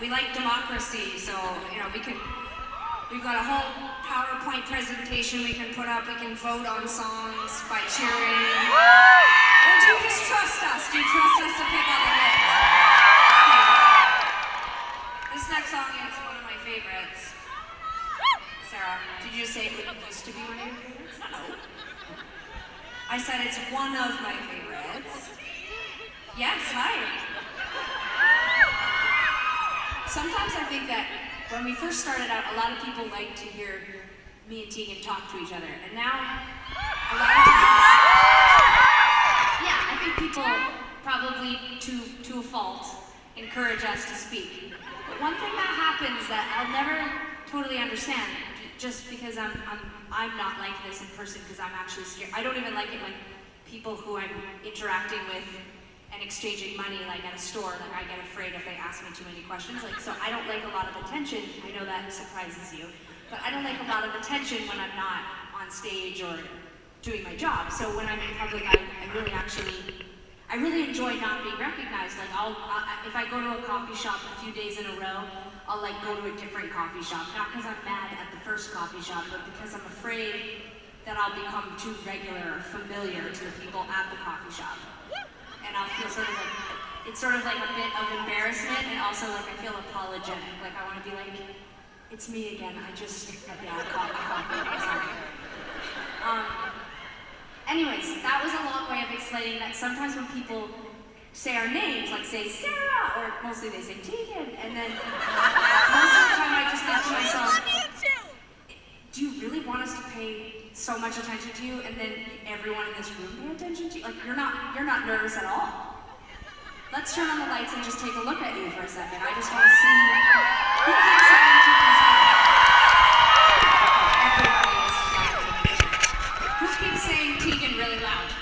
we like democracy, so we've got a whole PowerPoint presentation we can put up. We can vote on songs by cheering. Or do you just trust us? Do you trust us to pick on the hits? Okay. This next song is one of my favorites. Sarah, did you say it used to be one of your favorites? No. I said it's one of my favorites. Yes, hi. Sometimes I think that when we first started out, a lot of people liked to hear me and Tegan talk to each other. And now, a lot of times, yeah, I think people probably, to a fault, encourage us to speak. But one thing that happens that I'll never totally understand, just because I'm not like this in person, because I'm actually scared. I don't even like it when people who I'm interacting with and exchanging money, like at a store, like I get afraid if they ask me too many questions. Like, so I don't like a lot of attention. I know that surprises you, but I don't like a lot of attention when I'm not on stage or doing my job. So when I'm in public, I really enjoy not being recognized. Like if I go to a coffee shop a few days in a row, I'll like go to a different coffee shop. Not because I'm mad at the first coffee shop, but because I'm afraid that I'll become too regular or familiar to the people at the coffee shop. And I'll feel it's sort of like a bit of embarrassment, and also like I feel apologetic. Like I want to be like, it's me again. I caught my coffee. I'm sorry. Anyways, that was a long way of explaining that sometimes when people say our names, like say Sarah, or mostly they say Tegan, and then most of the time I just think to myself, do you really want us to pay so much attention to you, and then everyone in this room pay attention to you? Like you're not nervous at all. Let's turn on the lights and just take a look at you for a second. I just want to see who keeps saying Tegan's name. Everybody is saying Tegan. Who keeps saying Tegan really loud?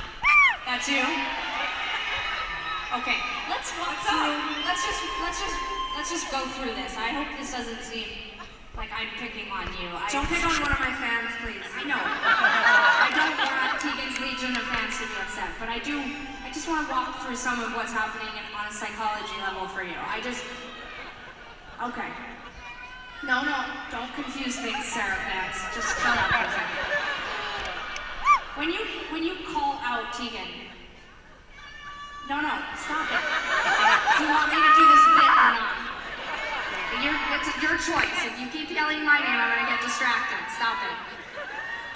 That's you? Okay, let's walk through. Let's just go through this. I hope this doesn't seem like I'm picking on you. Don't pick on one of my fans, please. I know. I don't want Tegan's legion of fans to be upset, but I just want to walk through some of what's happening on a psychology level for you. Okay. No, don't confuse things, Sara fans. Just shut up for a second. When you call out Tegan, no, stop it. Do you want me to do this bit or not? It's your choice. If you keep yelling my name, I'm gonna get distracted. Stop it.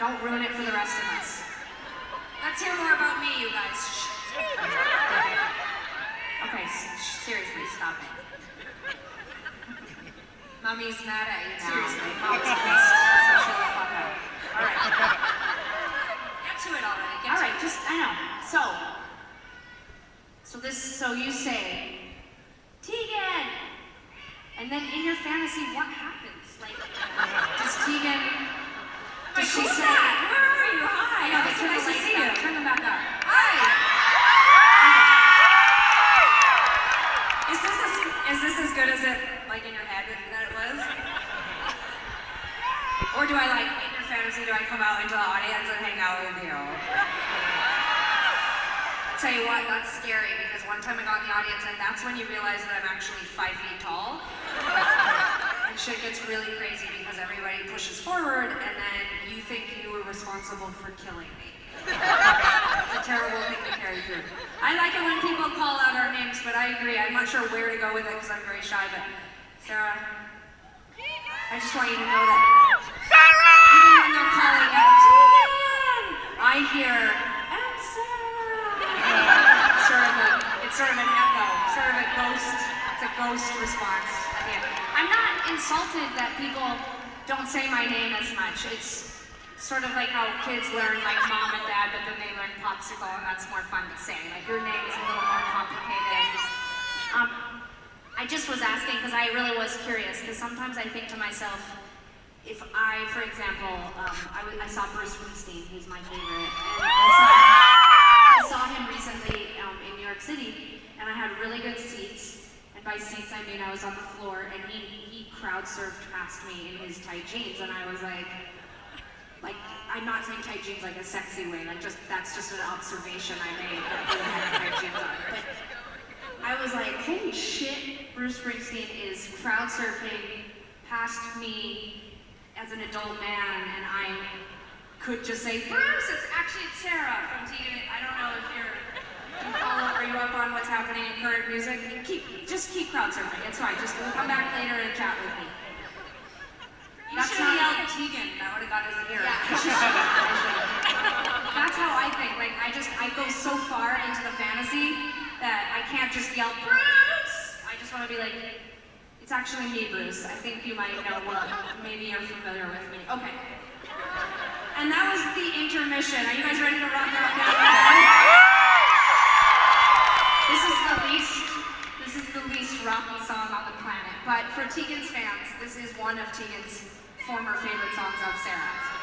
Don't ruin it for the rest of us. Let's hear more about me, you guys. Shh. Okay, seriously, stop it. Mommy's mad at you now. Seriously, Mom's pissed. So shut the fuck up. All right. Get to it already. All right, I know. So you say, Tegan! And then in your fantasy, what happens? Like, does Tegan, does she say, where are you? Hi! No, that's nice to see you. Turn them back up. Hi! Is this as good as it, like in your head, that it was? Or do I like, in your fantasy, do I come out into the audience and hang out with you? I'll tell you what, that's scary, because one time I got in the audience and that's when you realize that I'm actually 5 feet tall. And shit gets really crazy because everybody pushes forward and then you think you were responsible for killing me. It's a terrible thing to carry through. I like it when people call out our names, but I agree. I'm not sure where to go with it because I'm very shy, but Sara, I just want you to know that even when they're calling out, Tegan, I hear, and Sara. It's sort of an echo, sort of a ghost. It's a ghost response. Yeah. I'm not insulted that people don't say my name as much. It's sort of like how kids learn like mom and dad, but then they learn popsicle, and that's more fun to say. Like your name is a little more complicated. I just was asking because I really was curious, because sometimes I think to myself, if I, for example, I saw Bruce Springsteen, who's my favorite, and I saw him recently in New York City, and I had really good seats. And by seats, I mean I was on the floor, and he crowd surfed past me in his tight jeans, and I was like, I'm not saying tight jeans like a sexy way, like that's just an observation I made that he had tight jeans on. But I was like, holy shit, Bruce Springsteen is crowd surfing past me as an adult man, and I could just say, Bruce, it's Sarah from Tegan. I don't know if are you up on what's happening in current music? Just keep crowd surfing, it's fine. Just come back later and chat with me. You should have yelled Tegan, that would have got his ear. Yeah. That's how I think. Like, I go so far into the fantasy that I can't just yell, Bruce! I just want to be like, it's actually me, Bruce. I think you might know what, maybe you're familiar with me. Okay. And that was the intermission. Are you guys ready to rock out now? This is the least rocky song on the planet. But for Tegan's fans, this is one of Tegan's former favorite songs of Sarah's.